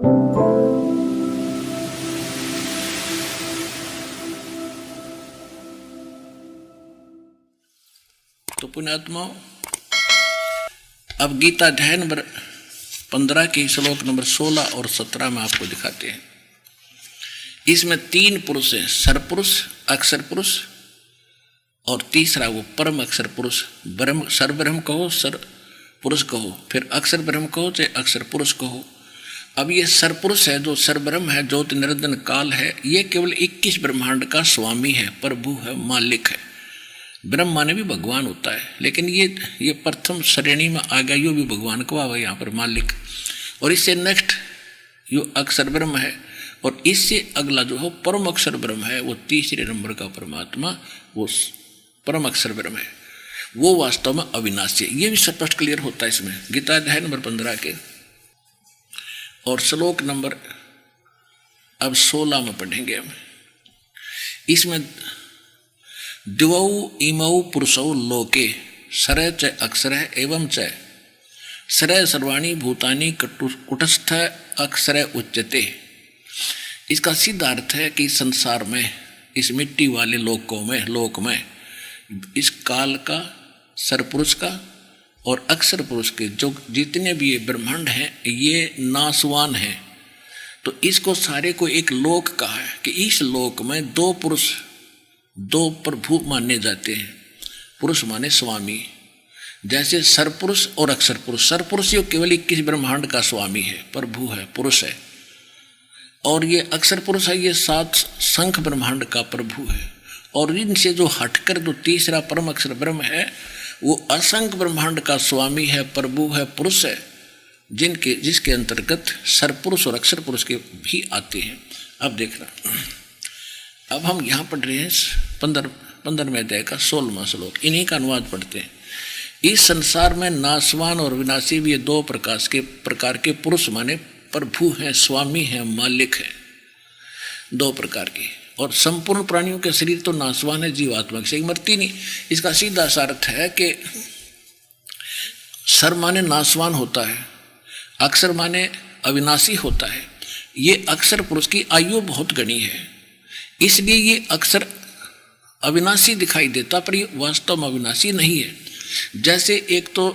तो पुण्यात्मा, अब गीता अध्याय नंबर 15 के श्लोक नंबर 16 और 17 में आपको दिखाते हैं। इसमें 3 पुरुष हैं, सरपुरुष, अक्षर पुरुष और तीसरा वो परम अक्षर पुरुष। ब्रह्म, सर ब्रह्म कहो, सर पुरुष कहो, फिर अक्षर ब्रह्म कहो चाहे अक्षर पुरुष कहो। अब ये सरपुरुष है, जो सरब्रह्म है, ज्योति निरंजन काल है, ये केवल 21 ब्रह्मांड का स्वामी है, प्रभु है, मालिक है। ब्रह्म माने भी भगवान होता है, लेकिन ये प्रथम श्रेणी में आ गया, यो भी भगवान को आवा यहाँ पर मालिक। और इससे नेक्स्ट यो अक्षर ब्रह्म है, और इससे अगला जो है परम अक्षर ब्रह्म है, वो तीसरे नंबर का परमात्मा, वो परम अक्षर ब्रह्म है, वो वास्तव में अविनाशी है। ये भी स्पष्ट क्लियर होता है इसमें गीता अध्याय नंबर 15 के और श्लोक नंबर अब 16 में पढ़ेंगे हम। इसमें द्वौ इमौ पुरुषौ लोके सरय च अक्षर एवं च सरय सर्वाणी भूतानि कुटस्थ अक्षर उच्यते। इसका सीधा अर्थ है कि संसार में, इस मिट्टी वाले लोक में इस काल का, सरपुरुष का और अक्षर पुरुष के जो जितने भी ये ब्रह्मांड हैं, ये नासवान हैं। तो इसको सारे को एक लोक कहा है कि इस लोक में 2 पुरुष, 2 प्रभु माने जाते हैं। पुरुष माने स्वामी, जैसे सरपुरुष और अक्षर पुरुष। सरपुरुष ये केवल 21 ब्रह्मांड का स्वामी है, प्रभु है, पुरुष है। और ये अक्षर पुरुष है, ये 7 संख ब्रह्मांड का प्रभु है। और इनसे जो हटकर जो तीसरा परम अक्षर ब्रह्म है, वो असंख्य ब्रह्मांड का स्वामी है, प्रभु है, पुरुष है, जिसके अंतर्गत सरपुरुष और अक्षर पुरुष के भी आते हैं। अब देखना, अब हम यहाँ पढ़ रहे हैं 15वें अध्याय का 16वां श्लोक, इन्हीं का अनुवाद पढ़ते हैं। इस संसार में नासवान और विनाशी भी ये 2 प्रकार के पुरुष माने प्रभु हैं, स्वामी हैं, मालिक हैं, 2 प्रकार के। और संपूर्ण प्राणियों के शरीर तो नासवान है, जीवात्मा से मरती नहीं। इसका सीधा सा अर्थ है कि सर माने नासवान होता है, अक्षर माने अविनाशी होता है। ये अक्षर पुरुष की आयु बहुत घनी है, इसलिए ये अक्षर अविनाशी दिखाई देता, पर ये वास्तव में अविनाशी नहीं है। जैसे एक तो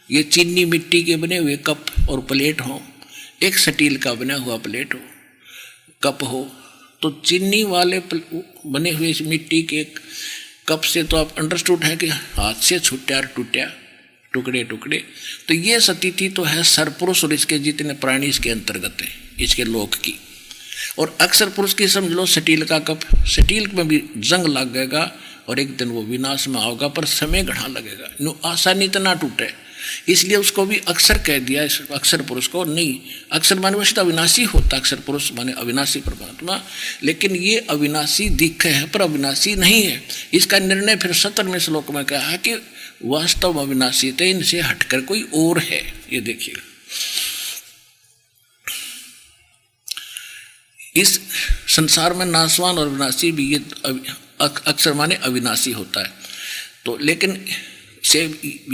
ये चीनी मिट्टी के बने हुए कप और प्लेट हो, एक स्टील का बना हुआ प्लेट हो, कप हो, तो चीनी वाले बने हुए इस मिट्टी के कप से तो आप अंडरस्टूड है कि हाथ से छूटा और टूटा, टुकड़े टुकड़े। तो ये स्थिति तो है सरपुरुष और इसके जितने प्राणी इसके अंतर्गत है, इसके लोक की। और अक्षर पुरुष की समझ लो स्टील का कप, स्टील में भी जंग लग गएगा और एक दिन वो विनाश में आओगा, पर समय घना लगेगा, नो आसानी तो ना टूटे, इसलिए उसको भी अक्षर कह दिया, इस अक्षर पुरुष को। नहीं, अक्षर माने वैसे तो अविनाशी होता, अक्षर पुरुष माने अविनाशी परमात्मा, लेकिन ये अविनाशी दिखे है पर अविनाशी नहीं है। इसका निर्णय फिर 17वें श्लोक में कहा है कि वास्तव में अविनाशी थे, इनसे हटकर कोई और है। ये देखिए, इस संसार में नासवान और अविनाशी भी ये अक्षर माने अविनाशी होता है। तो लेकिन से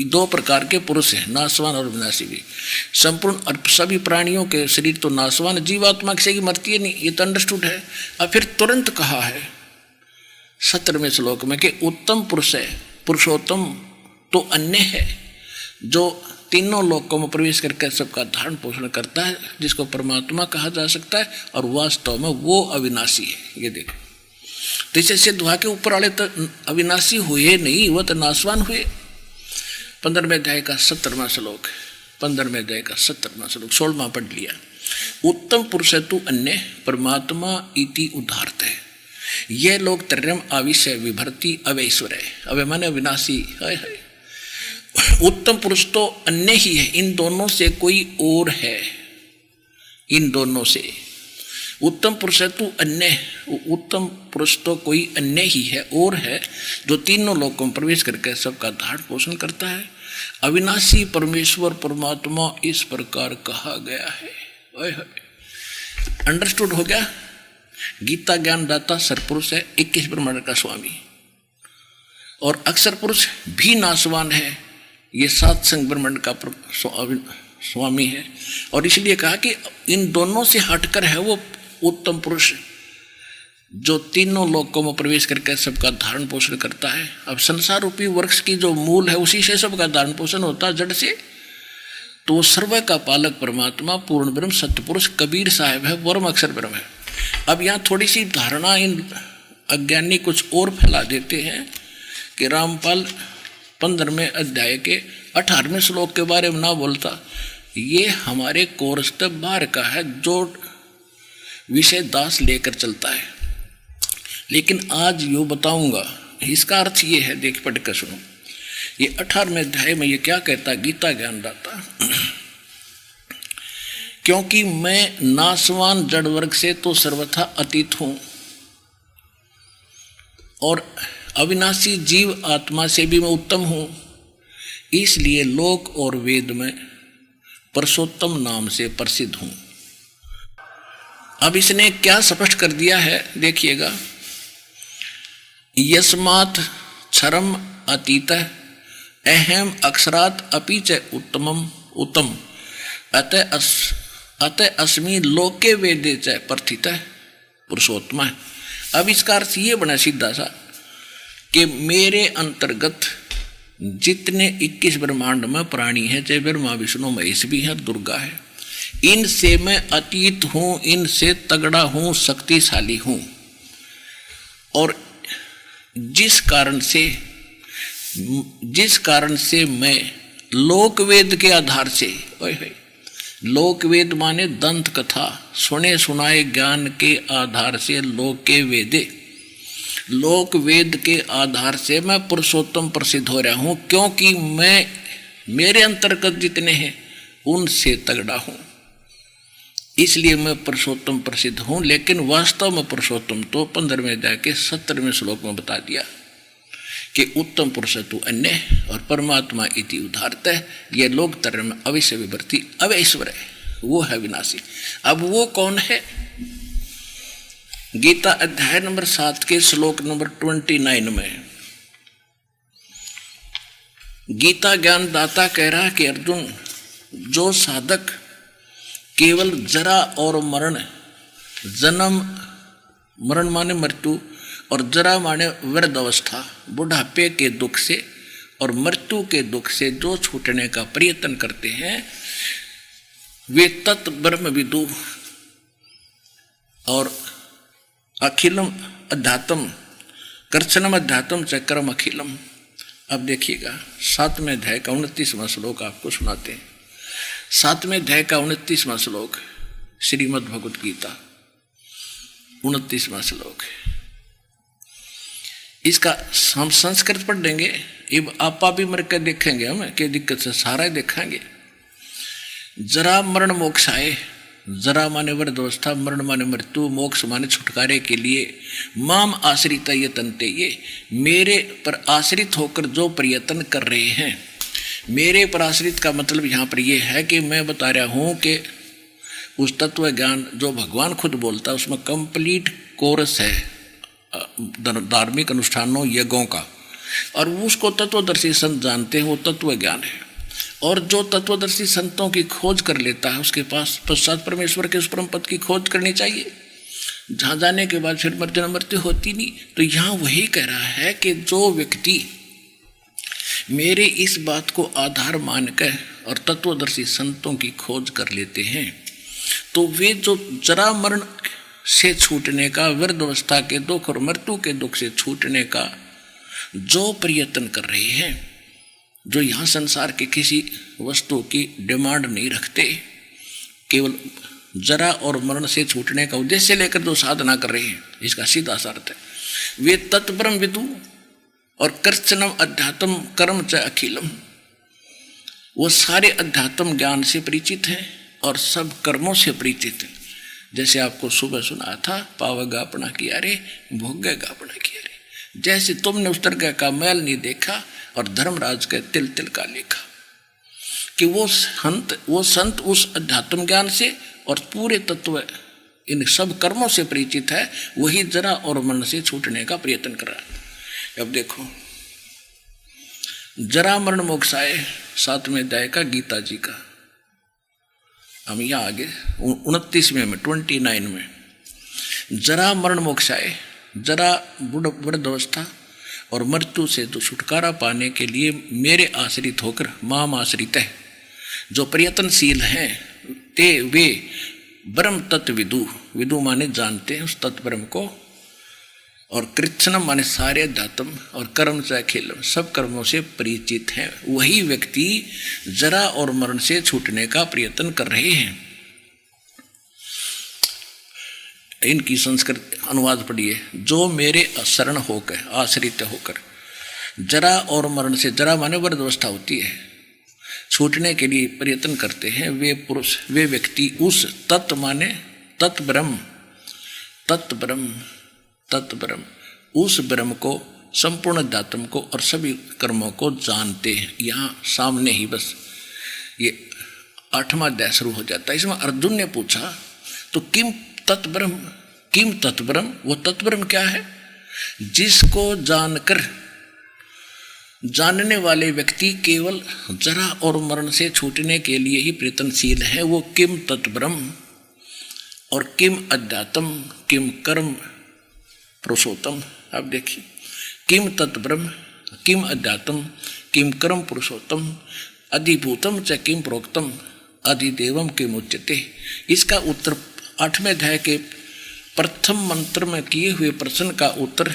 2 प्रकार के पुरुष हैं, नासवान और विनाशी भी। संपूर्ण सभी प्राणियों के शरीर तो नासवान, जीवात्मा किसी की मरती है नहीं, ये तो अंडरस्टूड है। अब फिर तुरंत कहा है 17वें श्लोक में कि उत्तम पुरुष है, पुरुषोत्तम तो अन्य है, जो तीनों लोकों में प्रवेश करके सबका धारण पोषण करता है, जिसको परमात्मा कहा जा सकता है, और वास्तव में वो अविनाशी है। ये देखो, तो इसे सिद्ध हुआ के ऊपर वाले तो अविनाशी हुए नहीं, वो तो नासवान हुए। 15वें अध्याय का 17वां श्लोक, 15वें अध्याय का 17वां श्लोक, 16वां पढ़ लिया। उत्तम पुरुष तु अन्य परमात्मा इति उदाहरत है, ये लोग त्रयम आविष्य विभर्ति अवैश्वर्य, अवे माने अविनाशी है। उत्तम पुरुष तो अन्य ही है, इन दोनों से कोई और है, इन दोनों से। उत्तम पुरुष है तू अन्य, उत्तम पुरुष तो कोई अन्य ही है और है, जो तीनों लोकों में प्रवेश करके सबका धारण पोषण करता है। अविनाशी परमेश्वर परमात्मा इस प्रकार कहा गया है। अंडरस्टूड हो गया? गीता ज्ञान दाता सरपुरुष है, 21 ब्रह्मांड का स्वामी, और अक्षर पुरुष भी नासवान है, ये 7 संग ब्रह्मांड का स्वामी है। और इसलिए कहा कि इन दोनों से हटकर है वो उत्तम पुरुष जो तीनों लोकों में प्रवेश करके सबका धारण पोषण करता है। अब संसार रूपी वृक्ष की जो मूल है उसी से सबका धारण पोषण होता है, जड़ से। तो वो सर्व का पालक परमात्मा पूर्ण ब्रह्म सत्य पुरुष कबीर साहब है, परम अक्षर ब्रह्म है। अब यहाँ थोड़ी सी धारणा इन अज्ञानी कुछ और फैला देते हैं कि रामपाल 15वें अध्याय के 18वें श्लोक के बारे में ना बोलता। ये हमारे कोर्स तक बाहर का है जो विषय दास लेकर चलता है, लेकिन आज यो बताऊंगा। इसका अर्थ ये है, देख पढ़ कर सुनो। ये 18वें अध्याय में ये क्या कहता गीता ज्ञानदाता, क्योंकि मैं नासवान जड़ वर्ग से तो सर्वथा अतीत हूं और अविनाशी जीव आत्मा से भी मैं उत्तम हूं, इसलिए लोक और वेद में पुरुषोत्तम नाम से प्रसिद्ध हूं। अब इसने क्या स्पष्ट कर दिया है, देखिएगा। यस्मात् क्षरम अतीत अहम अक्षरात अपि च उत्तमम उत्तम अतः अस्मि लोके वेदे च प्रथित पुरुषोत्तम। अब इसका अर्थ ये बना सीधा सा कि मेरे अंतर्गत जितने 21 ब्रह्मांड में प्राणी हैं, चाहे ब्रह्मा विष्णु महेश भी हैं, दुर्गा है, इनसे मैं अतीत हूं, इनसे तगड़ा हूं, शक्तिशाली हूं। और जिस कारण से मैं लोकवेद के आधार से, लोकवेद माने दंत कथा, सुने सुनाए ज्ञान के आधार से लोके वेदे, लोक वेद के आधार से मैं पुरुषोत्तम प्रसिद्ध हो रहा हूं, क्योंकि मैं मेरे अंतर्गत जितने हैं उनसे तगड़ा हूं, इसलिए मैं पुरुषोत्तम प्रसिद्ध हूं। लेकिन वास्तव में पुरुषोत्तम तो 15वें अध्याय के 17वें श्लोक में बता दिया कि उत्तम पुरुष तु अन्य और परमात्मा इति उदाहरत है। यह लोक तरह में अवश्य विवर्ती अवैश्वर है, वो है विनाशी। अब वो कौन है? गीता अध्याय नंबर 7 के श्लोक नंबर 29 में गीता ज्ञान दाता कह रहा है कि अर्जुन, जो साधक केवल जरा और मरण, जन्म मरण माने मृत्यु और जरा माने वृद्ध अवस्था, बुढ़ापे के दुख से और मृत्यु के दुख से जो छूटने का प्रयत्न करते हैं, वे तत् ब्रह्म विदु और अखिलम अध्यात्म कर्षणम अध्यात्म चक्रम अखिलम। अब देखिएगा 7वें अध्याय का 29वां श्लोक आपको सुनाते हैं। 7वें अध्याय का 29वां श्लोक श्रीमद् भगवत गीता 29वां श्लोक। इसका हम संस्कृत पढ़ देंगे, अब आपा भी मर कर देखेंगे, हम क्या दिक्कत से सारा ही देखेंगे। जरा मरण मोक्षाए, जरा माने वृद्ध अवस्था, मरण माने मृत्यु, मोक्ष माने छुटकारे के लिए, माम आश्रित ये तंते, ये मेरे पर आश्रित होकर जो प्रयत्न कर रहे हैं। मेरे पर आश्रित का मतलब यहाँ पर यह है कि मैं बता रहा हूँ कि उस तत्व ज्ञान जो भगवान खुद बोलता है उसमें कंप्लीट कोर्स है धार्मिक अनुष्ठानों यज्ञों का, और उसको तत्वदर्शी संत जानते हैं, वो तत्व ज्ञान है। और जो तत्वदर्शी संतों की खोज कर लेता है उसके पास पश्चात परमेश्वर के उस परम पद की खोज करनी चाहिए, जहाँ जाने के बाद फिर मृत्यु होती नहीं। तो यहाँ वही कह रहा है कि जो व्यक्ति मेरे इस बात को आधार मानकर और तत्वदर्शी संतों की खोज कर लेते हैं, तो वे जो जरा मरण से छूटने का, वृद्ध अवस्था के दुख और मृत्यु के दुख से छूटने का जो प्रयत्न कर रहे हैं, जो यहाँ संसार के किसी वस्तु की डिमांड नहीं रखते, केवल जरा और मरण से छूटने का उद्देश्य लेकर जो साधना कर रहे हैं, इसका सीधा अर्थ है वे तत्ब्रह्म विदु और कर्षणम अध्यात्म कर्म च अखिलम, वो सारे अध्यात्म ज्ञान से परिचित हैं और सब कर्मों से परिचित हैं। जैसे आपको सुबह सुनाया था, पावगा अपना किया रे, भोगेगा अपना किया रे। जैसे तुमने उस तरह का मैल नहीं देखा और धर्मराज के तिल तिल का लेखा, कि वो संत उस अध्यात्म ज्ञान से और पूरे तत्व इन सब कर्मों से परिचित है, वही जरा और मन से छूटने का प्रयत्न कर रहा है। अब देखो, जरा मरण मोक्षाए 7वें अध्याय का गीता जी का हम यहाँ आगे 29वें में 29 में, जरा मरण मोक्षाए, जरा वृद्धावस्था और मृत्यु से तो छुटकारा पाने के लिए मेरे आश्रित होकर माम आश्रित है जो प्रयत्नशील हैं, ते वे ब्रह्म तत्व विदु, विदु माने जानते हैं उस तत्व ब्रह्म को, और कृत्सनम माने सारे धातम, और कर्म चाहे खेलम सब कर्मों से परिचित हैं, वही व्यक्ति जरा और मरण से छूटने का प्रयत्न कर रहे हैं। इनकी संस्कृत अनुवाद पढ़िए। जो मेरे शरण होकर, आश्रित होकर, जरा और मरण से, जरा माने वृद्धावस्था होती है, छूटने के लिए प्रयत्न करते हैं, वे पुरुष, वे व्यक्ति उस तत्व माने तत्व ब्रह्म, तत्व ब्रह्म, तत्व ब्रह्म, उस ब्रह्म को, संपूर्ण अध्यात्म को और सभी कर्मों को जानते हैं। यहाँ सामने ही बस ये 8वां अध्याय शुरू हो जाता है। इसमें अर्जुन ने पूछा तो किम तत्ब्रह्म, किम तत्ब्रह्म, वो तत्ब्रह्म क्या है? जिसको जानकर जानने वाले व्यक्ति केवल जरा और मरण से छूटने के लिए ही प्रयत्नशील है, वो किम तत्ब्रह्म और किम अध्यात्म, किम कर्म पुरुषोत्तम। अब देखिए, किम तत्ब्रह्म, किम अध्यात्म, किम कर्म पुरुषोत्तम, अधिभूतम च किम प्रोक्तम, अधिदेवम किम उच्यते। इसका उत्तर 8वें अध्याय के प्रथम मंत्र में किए हुए प्रश्न का उत्तर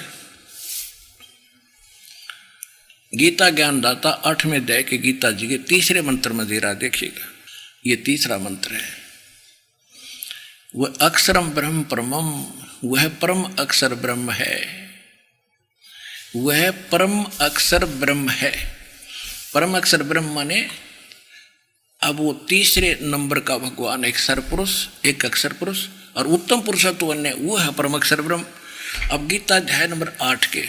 गीता ज्ञानदाता 8वें अध्याय के गीता जी के 3रे मंत्र में दे रहा। देखिएगा, ये 3रा मंत्र है। वह अक्षरम ब्रह्म परमम, वह परम अक्षर ब्रह्म है, वह परम अक्षर ब्रह्म है। परम अक्षर ब्रह्म माने अब वो 3रे नंबर का भगवान, एक सरपुरुष, एक अक्षर पुरुष और उत्तम पुरुषत्व अन्य, वो है परम अक्षर ब्रह्म। अब गीता अध्याय नंबर 8 के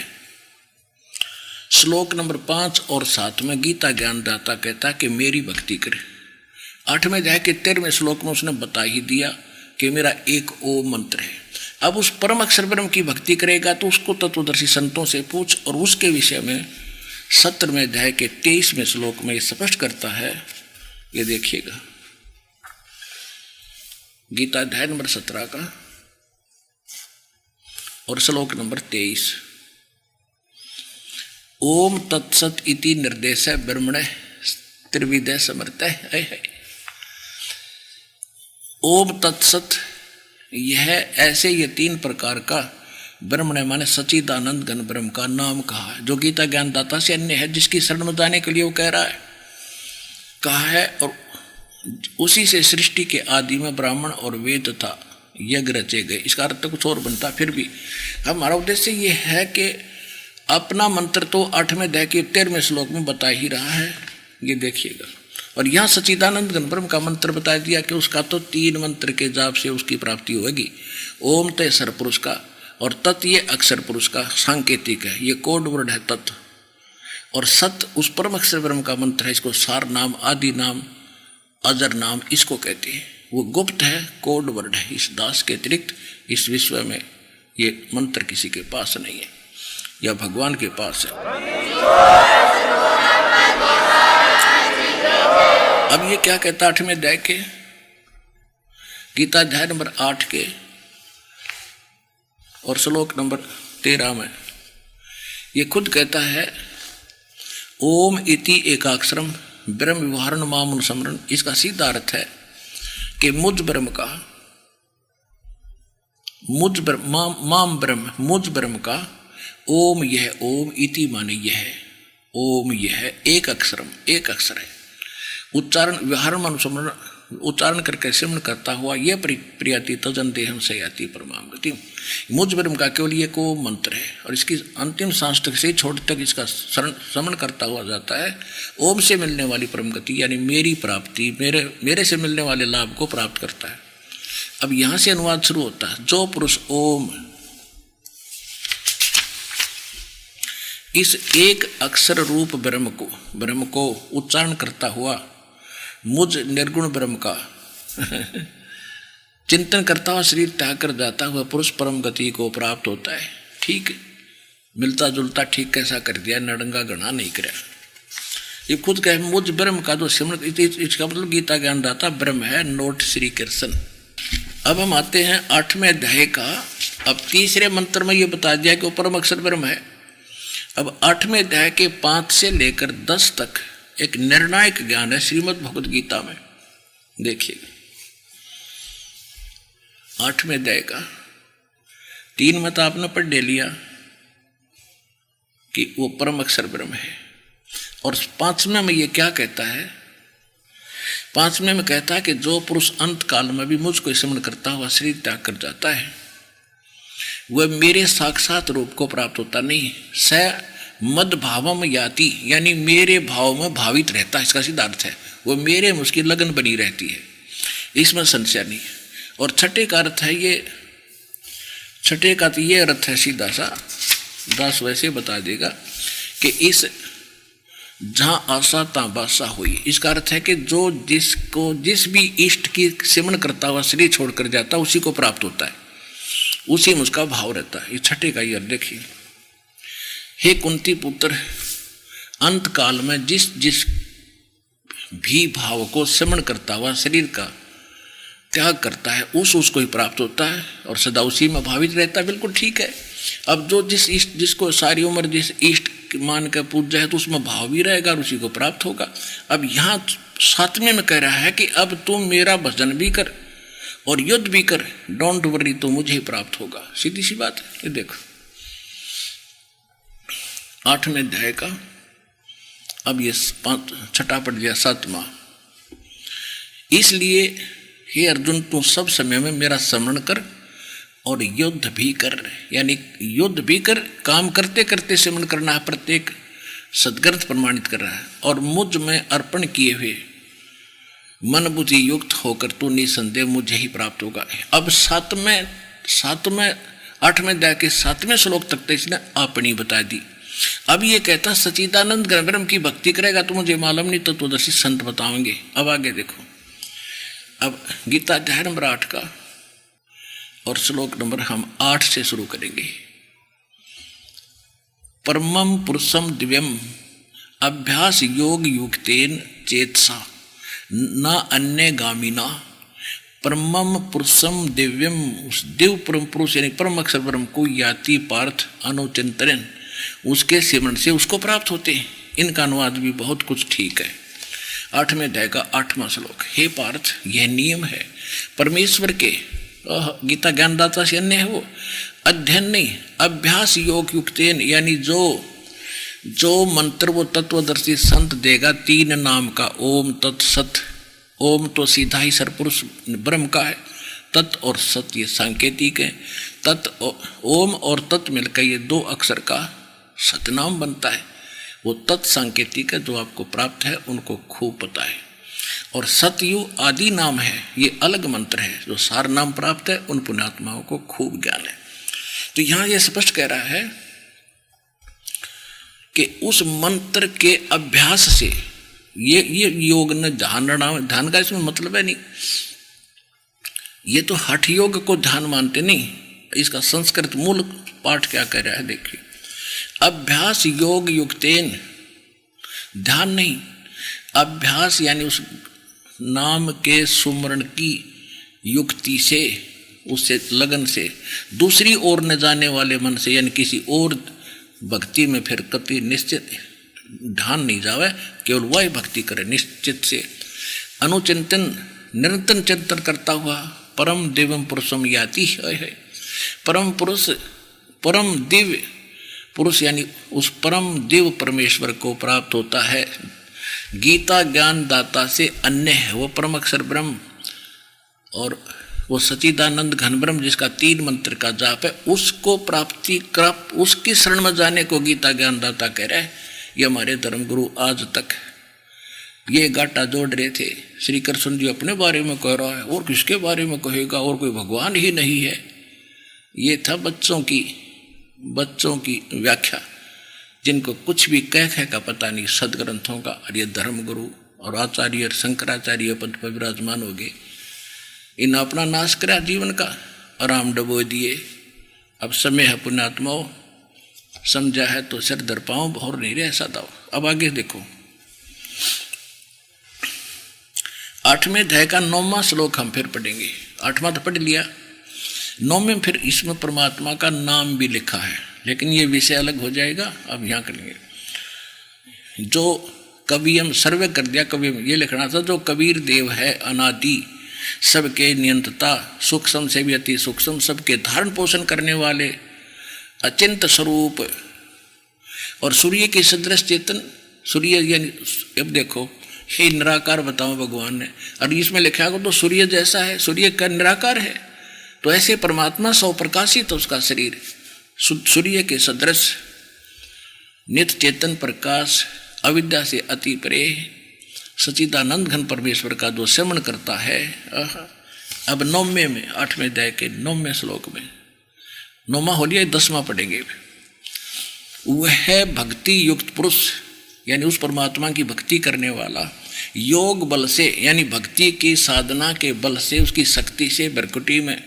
श्लोक नंबर 5 और 7 में गीता ज्ञानदाता कहता है कि मेरी भक्ति करे। 8वें अध्याय के 13वें श्लोक में उसने बता ही दिया कि मेरा एक ओम मंत्र है। अब उस परम अक्षर ब्रह्म की भक्ति करेगा तो उसको तत्वदर्शी संतों से पूछ, और उसके विषय में 17वें अध्याय के 23वें श्लोक में स्पष्ट करता है। ये देखिएगा, गीता अध्याय नंबर 17 का और श्लोक नंबर 23। ओम तत्सत इति निर्देश ब्रह्मण त्रिविधे समर्थ है। ओम तत्सत, यह ऐसे ये 3 प्रकार का ब्रह्म ने माने सच्चिदानंद घन ब्रह्म का नाम कहा है, जो गीता ज्ञानदाता से अन्य है, जिसकी शरण में जाने के लिए वो कह रहा है, कहा है। और उसी से सृष्टि के आदि में ब्राह्मण और वेद तथा यज्ञ रचे गए। इसका अर्थ तो कुछ और बनता, फिर भी हमारा उद्देश्य ये है कि अपना मंत्र तो 8वें अध्याय के 13वें श्लोक में बता ही रहा है। ये देखिएगा, और यहाँ सच्चिदानंद घन ब्रह्म का मंत्र बता दिया कि उसका तो 3 मंत्र के जाप से उसकी प्राप्ति होगी। ओम तय सर पुरुष का और तत् ये अक्षर पुरुष का सांकेतिक है, ये कोड वर्ड है तत्, और सत उस परम अक्षर ब्रह्म का मंत्र है। इसको सार नाम, आदि नाम, अजर नाम इसको कहते हैं। वो गुप्त है, कोड वर्ड है। इस दास के अतिरिक्त इस विश्व में ये मंत्र किसी के पास नहीं है, या भगवान के पास है। अब ये क्या कहता 8वें अध्याय के गीता अध्याय नंबर 8 के और श्लोक नंबर 13 में ये खुद कहता है, ओम इति एकाक्षरम ब्रह्म विवहारण माम अनुस्मरण। इसका सीधा अर्थ है कि मुझ ब्रह्म का, मुझ ब्रह्म, माम ब्रह्म, मुझ ब्रह्म का ओम, यह ओम इति माने यह ओम, यह एक अक्षरम, एक अक्षर है। उच्चारण विहारण अनुस्मरण, उच्चारण करके सिमरण करता हुआ यह प्रियाति तजन देहम से याति परमाम गति। मुझ ब्रह्म का केवल ये को मंत्र है, और इसकी अंतिम सांस तक से छोड़ तक इसका श्रवण करता हुआ जाता है। ओम से मिलने वाली परम गति यानी मेरी प्राप्ति, मेरे से मिलने वाले लाभ को प्राप्त करता है। अब यहां से अनुवाद शुरू होता है। जो पुरुष ओम इस एक अक्षर रूप ब्रह्म को उच्चारण करता हुआ मुझ निर्गुण ब्रह्म का चिंतन करता हुआ शरीर त्याग कर जाता हुआ पुरुष परम गति को प्राप्त होता है। ठीक मिलता जुलता ठीक कैसा कर दिया, नडंगा गणा नहीं कराया। ये खुद कहे मुझ ब्रह्म का जो सिमरन, इसका मतलब गीता ज्ञानदाता ब्रह्म है, नोट श्री कृष्ण। अब हम आते हैं 8वें अध्याय का। अब तीसरे मंत्र में ये बता दिया कि वो परम अक्षर ब्रह्म है। अब 8वें अध्याय के 5 से लेकर 10 तक एक निर्णायक ज्ञान है श्रीमद् भगवद गीता में। देखिए 8वें अध्याय का 3 में तो आपने पढ़ ले लिया कि वो परम अक्षर ब्रह्म है, और 5वें में ये क्या कहता है? 5वें में कहता है कि जो पुरुष अंत काल में भी मुझको स्मरण करता हुआ शरीर त्याग कर जाता है वह मेरे साक्षात रूप को प्राप्त होता नहीं, स मद भावम याति, यानी मेरे भाव में भावित रहता है। इसका सीधा अर्थ है वो मेरे में उसकी लगन बनी रहती है, इसमें संशय नहीं है। और छठे का अर्थ है ये, छठे का तो ये अर्थ है सीधा सा, दास वैसे बता देगा कि इस जहाँ आशा तहाँ बासा हुई। इसका अर्थ है कि जो जिसको जिस भी इष्ट की सिमरण करता हुआ शरीर छोड़कर जाता है उसी को प्राप्त होता है, उसी में उसका भाव रहता है। ये छठे का ये देखिए, हे कुंती पुत्र, अंत काल में जिस जिस भी भाव को सिमरण करता हुआ शरीर का त्याग करता है उसको ही प्राप्त होता है और सदा उसी में भावित रहता है। बिल्कुल ठीक है। अब जो जिस इष्ट जिसको सारी उम्र जिस इष्ट मान कर पूजा है तो उसमें भाव भी रहेगा और उसी को प्राप्त होगा। अब यहाँ 7वें में कह रहा है कि अब तुम मेरा भजन भी कर और युद्ध भी कर, डोंट वरी, तो मुझे ही प्राप्त होगा। सीधी सी बात है। ये देखो 8वें अध्याय का अब ये 6ठा पढ़ दिया 7वां। इसलिए हे अर्जुन, तू सब समय में मेरा स्मरण कर और युद्ध भी कर, यानी युद्ध भी कर, काम करते करते स्मरण करना है, प्रत्येक सदग्रंथ प्रमाणित कर रहा है। और मुझ में अर्पण किए हुए मन बुद्धि युक्त होकर तू निसंदेह मुझे ही प्राप्त होगा। अब 8वें अध्याय के 7वें श्लोक तक तो इसने अपनी बता दी। अब ये कहता सच्चिदानंद ब्रह्म की भक्ति करेगा तो मुझे मालूम नहीं, तो तत्वदर्शी संत बताएंगे। अब आगे देखो, अब गीता अध्याय नंबर 8 का और श्लोक नंबर हम 8 से शुरू करेंगे। परमं पुरुषम दिव्यम अभ्यास योग युक्तेन चेतसा न अन्य गामिना। परमं पुरुषम दिव्यम, उस दिव्य परम पुरुष यानी परम अक्षर ब्रह्म को याति पार्थ अनुचिंतन, उसके सिमरण से उसको प्राप्त होते हैं। इनका अनुवाद भी बहुत कुछ ठीक है। 8वें अध्याय का 8वां श्लोक, हे पार्थ, यह नियम है परमेश्वर के, गीता ज्ञानदाता से अन्य है वो, अध्ययन नहीं, अभ्यास योग युक्तेन, यानी जो मंत्र वो तत्वदर्शी संत देगा 3 नाम का, ओम तत्सत। ओम तो सीधा ही सरपुरुष ब्रह्म का है, तत् और सत ये सांकेतिक है। ओम और तत् मिलकर ये 2 अक्षर का सतनाम बनता है। वो तत् सांकेतिक है, जो आपको प्राप्त है उनको खूब पता है। और सतयु आदि नाम है, ये अलग मंत्र है। जो सार नाम प्राप्त है उन पुण्यात्माओं को खूब ज्ञान है। तो यहाँ ये स्पष्ट कह रहा है कि उस मंत्र के अभ्यास से ये योग न ध्यान का इसमें मतलब है नहीं। ये तो हठ योग को ध्यान मानते नहीं। इसका संस्कृत मूल पाठ क्या कह रहा है देखिए, अभ्यास योग युक्तेन, ध्यान नहीं, अभ्यास यानी उस नाम के सुमरण की युक्ति से, उससे लगन से, दूसरी ओर न जाने वाले मन से, यानी किसी और भक्ति में फिर कति निश्चित ध्यान नहीं जावे, केवल वही भक्ति करे निश्चित से। अनुचिंतन, निरंतर चिंतन करता हुआ परम दिव्यम पुरुषम याति है। परम पुरुष, परम दिव्य पुरुष यानी उस परम दिव्य परमेश्वर को प्राप्त होता है। गीता ज्ञान दाता से अन्य है वो परम अक्षर ब्रह्म, और वो सच्चिदानंद घन ब्रह्म जिसका 3 मंत्र का जाप है, उसको प्राप्ति कर, उसकी शरण में जाने को गीता ज्ञान दाता कह रहे हैं। ये हमारे धर्मगुरु आज तक ये गाटा जोड़ रहे थे। श्री कृष्ण जी अपने बारे में कह रहा है और किसके बारे में कहेगा, और कोई भगवान ही नहीं है। ये था बच्चों की व्याख्या, जिनको कुछ भी कह का पता नहीं सदग्रंथों का। और ये धर्मगुरु और आचार्य शंकराचार्य पद पर विराजमान हो गए। इन अपना नाश करा जीवन का, आराम डबो दिए। अब समय है पुण्यात्माओं, समझा है तो सिर दर पाओ, और नहीं रह सदा। अब आगे देखो 8वें अध्याय का 9वां श्लोक हम फिर पढ़ेंगे। 8वां तो पढ़ लिया, 9वें फिर इसमें परमात्मा का नाम भी लिखा है, लेकिन ये विषय अलग हो जाएगा, अब यहाँ करेंगे। जो कवि हम सर्वे कर दिया, कवि ये लिखना था, जो कबीर देव है अनादि, सबके नियंत्रता, सूक्ष्म से भी अति सूक्ष्म, सबके धारण पोषण करने वाले, अचिंत स्वरूप और सूर्य के सदृश चेतन। सूर्य यानी अब देखो, हे निराकार बताओ भगवान ने, और इसमें लिखा है तो सूर्य जैसा है, सूर्य का निराकार है, तो ऐसे परमात्मा सौ प्रकाशित तो उसका शरीर सूर्य के सदृश, नित्य चेतन प्रकाश, अविद्या से अति परे, सचिदानंद घन परमेश्वर का जो सेवन करता है। अब 9वें में 8वें अध्याय के 9वें श्लोक में, 9वां हो लिया, 10वां पढ़ेंगे। वह भक्ति युक्त पुरुष यानी उस परमात्मा की भक्ति करने वाला, योग बल से यानी भक्ति की साधना के बल से, उसकी शक्ति से भ्रकुटी में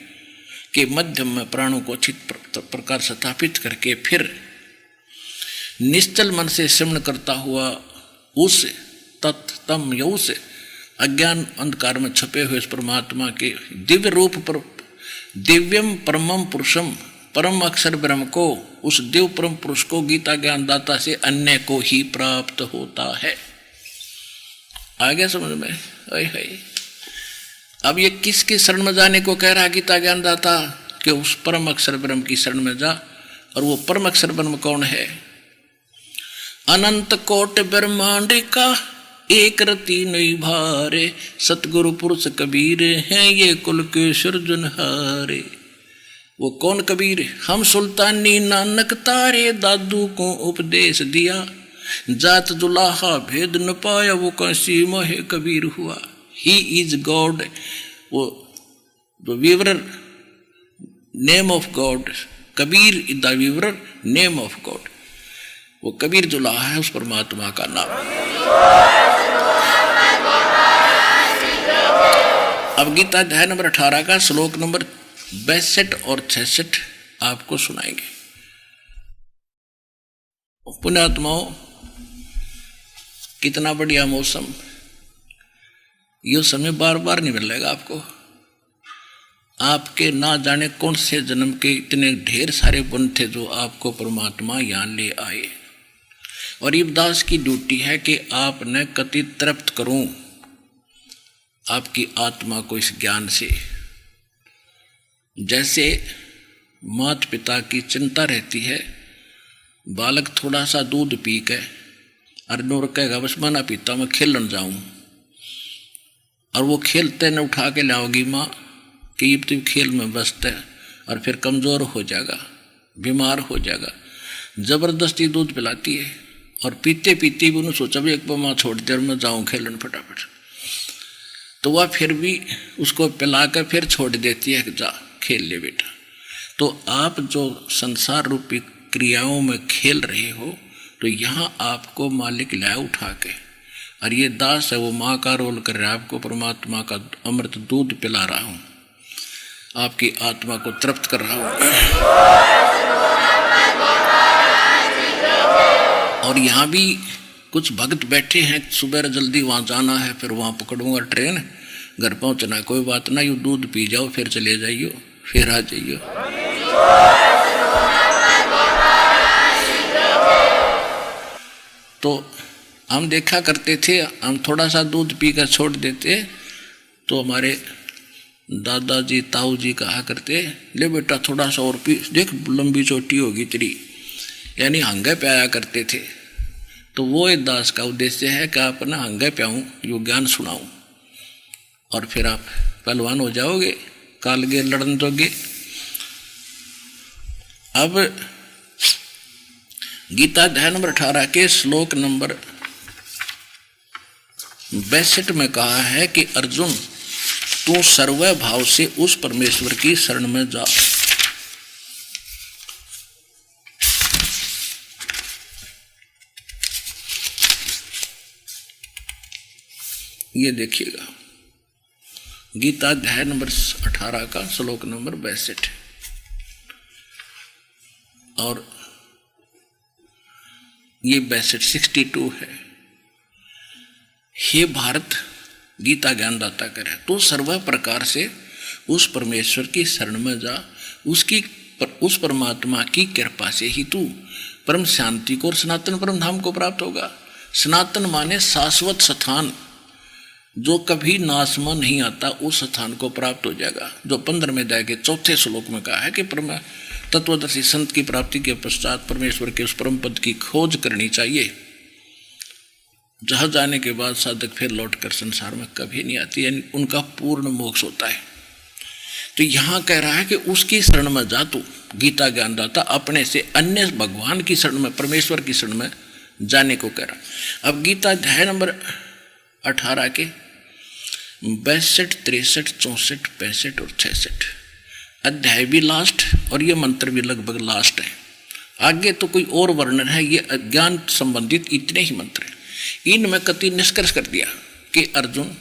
के मध्यम में प्राणों को अच्छी प्रकार स्थापित करके फिर निश्चल मन से सिमरण करता हुआ उस तम या उस अज्ञान अंधकार में छपे हुए इस परमात्मा के दिव्य रूप पर दिव्यम परमम पुरुषम परम अक्षर ब्रह्म को, उस देव परम पुरुष को गीता ज्ञान दाता से अन्य को ही प्राप्त होता है। आ गया समझ में? है। अब ये किसके शरण में जाने को कह रहा गीता ज्ञान दाता? कि उस परम अक्षर ब्रह्म की शरण में जा। और वो परम अक्षर ब्रह्म कौन है? अनंत कोट ब्रह्मांड का एक रति नहीं भारे, सतगुरु पुरुष कबीर हैं ये कुल के सृजनहारे। वो कौन कबीर? हम सुल्तानी नानक तारे, दादू को उपदेश दिया, जात दुलाहा भेद न पाया, वो कैसी मोहे कबीर हुआ। ही इज गॉड, वो weaver name of God, Kabir is the weaver name of God. वो कबीर दुलाहा है उस परमात्मा का नाम। अब गीता अध्याय नंबर 18 का श्लोक नंबर 62 और 66 आपको सुनाएंगे। पुण्यात्माओं, कितना बढ़िया मौसम, ये समय बार बार नहीं मिलेगा आपको। आपके ना जाने कौन से जन्म के इतने ढेर सारे गुण थे जो आपको परमात्मा यहाँ ले आए। और इब्दास की ड्यूटी है कि आपने कति तृप्त करूं आपकी आत्मा को इस ज्ञान से। जैसे माता पिता की चिंता रहती है, बालक थोड़ा सा दूध पी के और नूर कहेगा बस मैं ना पीता, मैं खेलन जाऊं, और वो खेलते न उठा के लाओगी माँ कि अब तो खेल में व्यस्त है, और फिर कमज़ोर हो जाएगा, बीमार हो जाएगा। ज़बरदस्ती दूध पिलाती है और पीते पीते भी उन्होंने सोचा भी एक बार माँ छोड़ दे और मैं जाऊँ खेलन फटाफट, तो वह फिर भी उसको पिला कर फिर छोड़ देती है कि जा खेल ले बेटा। तो आप जो संसार रूपी क्रियाओं में खेल रहे हो, तो यहाँ आपको मालिक लाया उठा के, और ये दास है वो माँ का रोल कर रहा है, आपको परमात्मा का अमृत दूध पिला रहा हूँ, आपकी आत्मा को तृप्त कर रहा हूँ। और यहाँ भी कुछ भक्त बैठे हैं, सुबह जल्दी वहाँ जाना है, फिर वहाँ पकड़ूंगा ट्रेन, घर पहुँचना, कोई बात ना, यू दूध पी जाओ फिर चले जाइयो, फिर आ जाइयो। तो हम देखा करते थे, हम थोड़ा सा दूध पी कर छोड़ देते तो हमारे दादाजी ताऊ जी कहा करते, ले बेटा थोड़ा सा और पी, देख लंबी चोटी होगी तेरी, यानी हंगे पे आया करते थे। तो वो एक दास का उद्देश्य है कि आप ना हंगे पे आऊँ, यो ज्ञान सुनाऊँ, और फिर आप पहलवान हो जाओगे, कालगे लड़न दोगे। अब गीता अध्याय नंबर 18 के श्लोक नंबर 62 में कहा है कि अर्जुन तू सर्व भाव से उस परमेश्वर की शरण में जा। ये देखिएगा गीता अध्याय नंबर 18 का श्लोक नंबर 62, और ये 62 है। हे भारत, गीता ज्ञानदाता करे, तो सर्व प्रकार से उस परमेश्वर की शरण में जा, उस परमात्मा की कृपा से ही तू परम शांति को और सनातन परम धाम को प्राप्त होगा। सनातन माने शाश्वत स्थान, जो कभी नाश में नहीं आता, उस स्थान को प्राप्त हो जाएगा। जो 15वें अध्याय के 4थे श्लोक में कहा है कि परम तत्वदर्शी संत की प्राप्ति के पश्चात परमेश्वर के उस परम पद की खोज करनी चाहिए, जहां जाने के बाद साधक फिर लौटकर संसार में कभी नहीं आती, यानी उनका पूर्ण मोक्ष होता है। तो यहां कह रहा है कि उसकी शरण में जा तू, गीता ज्ञानदाता, अपने से अन्य भगवान की शरण में, परमेश्वर की शरण में जाने को कह रहा। अब गीता अध्याय नंबर 18 के 62, 63, 64, 65 और 66 अध्याय भी लास्ट और ये मंत्र भी लगभग लास्ट है। आगे तो कोई और वर्णन है, ये ज्ञान संबंधित इतने ही मंत्र हैं। इनमें कति निष्कर्ष कर दिया कि अर्जुन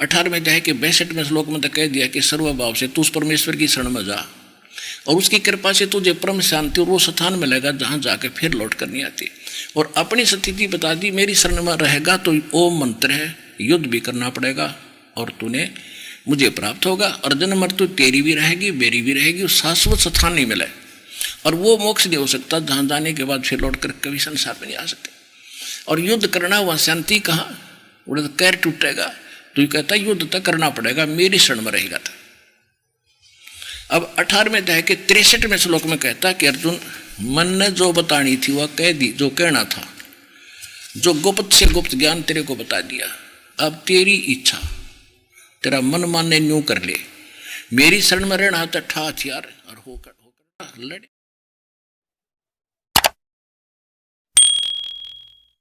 18वें अध्याय के 62वें श्लोक में तो कह दिया कि सर्वभाव से तू उस परमेश्वर की शरण में जा और उसकी कृपा से तुझे परम शांति और वो स्थान मिलेगा जहां जाके फिर लौट कर नहीं आती। और अपनी स्थिति बता दी, मेरी शरण में रहेगा तो वो मंत्र है, युद्ध भी करना पड़ेगा और तूने मुझे प्राप्त होगा। अर्जुन मृत्यु तेरी भी रहेगी, मेरी भी रहेगी, शाश्वत स्थान नहीं मिले और वो मोक्ष नहीं हो सकता जहां जाने के बाद फिर लौट कर कभी संसार में नहीं आ सकते। और युद्ध करना, वहां शांति कहाँ, वो तो कैर टूटेगा। तो ये कहता है युद्ध तक करना पड़ेगा, मेरी शरण में रहेगा था। अब 18वें अध्याय के 63वें श्लोक में कहता कि अर्जुन, मन ने जो बतानी थी वह कह दी, जो कहना था, जो गुप्त से गुप्त ज्ञान तेरे को बता दिया। अब तेरी इच्छा, तेरा मन माने न्यू कर ले, मेरी शरण में रहना था, ठा हथियार और होकर लड़े।